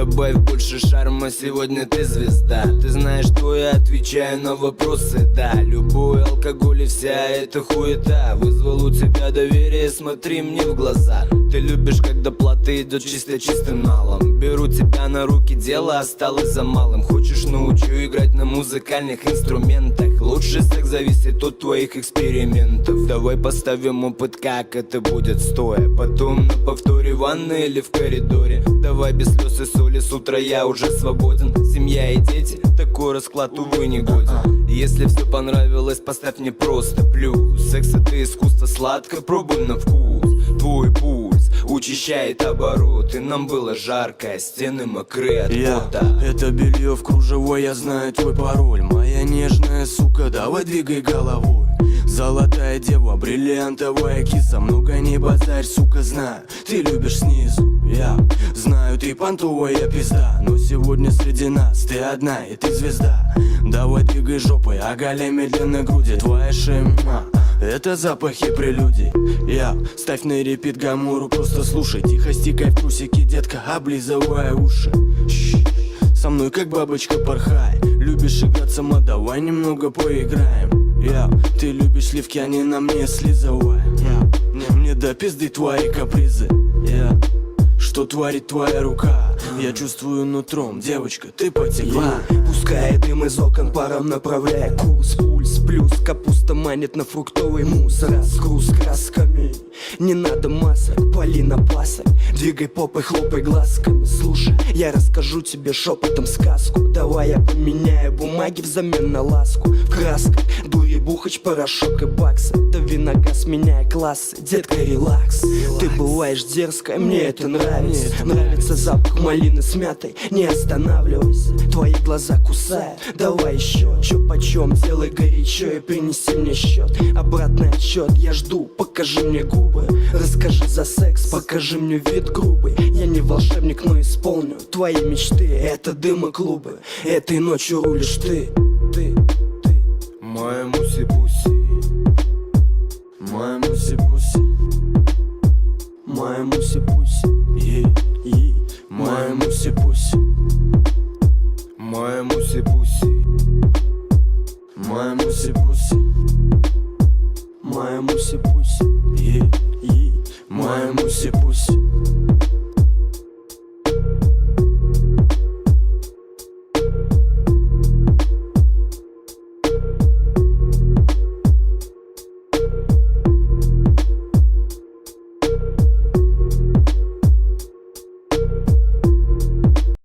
Добавь больше шарма, сегодня ты звезда. Ты знаешь, что я отвечаю на вопросы, да. Любой алкоголь и вся эта хуета вызвал у тебя доверие, смотри мне в глаза. Ты любишь, когда плата идет чисто чистым налом. Беру тебя на руки, дело осталось за малым. Хочешь, научу играть на музыкальных инструментах. Лучший секс зависит от твоих экспериментов. Давай поставим опыт, как это будет стоя. Потом на повторе в ванной или в коридоре. Давай без слез и соли, с утра я уже свободен. Семья и дети, такой расклад, увы, не годен. Если все понравилось, поставь мне просто плюс. Секс это искусство, сладко, пробуй на вкус. Твой пульс учащает обороты. Нам было жарко, стены мокрые от пота. Это белье в кружевой, я знаю твой пароль. Моя нежная сука, давай двигай головой. Золотая дева, бриллиантовая киса. Много не базарь, сука, знаю, ты любишь снизу. Я знаю, ты понтовая пизда. Но сегодня среди нас ты одна и ты звезда. Давай двигай жопой, оголяй медленно груди. Твоя шема — это запахи прелюдий. Я ставь на репит гамуру, просто слушай. Тихо стикай в трусики, детка, облизывая уши. Со мной как бабочка порхай. Любишь играть сама, давай немного поиграем. Ты любишь сливки, они на мне слизывай. Мне до пизды твои капризы. Что творит твоя рука? Я чувствую нутром, девочка, ты потекла. Пускай дым из окон паром направляя курс. Пульс плюс, капуста манит на фруктовый мусс. Разгруз красками, не надо масок, пали на пасок. Двигай попой, хлопай глазками. Слушай, я расскажу тебе шепотом сказку. Давай я поменяю бумаги взамен на ласку. В красках дури, бухач, порошок и баксы. Дави на газ, меняя классы, детка, релакс. Ты бываешь дерзкая, мне это нравится. Нравится запах малины с мятой, не останавливайся. Твои глаза кусают, давай еще. Чё почем, делай горячо и принеси мне счет. Обратный отсчет, я жду, покажи мне губы. Расскажи за секс, покажи мне вид грубый. Я не волшебник, но исполню твои мечты. Это дым и клубы, этой ночью рулишь ты. Моя муси-пуси, моя муси-пуси, моя муси-пуси, моя муси-пуси, моя муси-пуси, моя муси-пуси, моя муси-пуси, моя муси-пуси.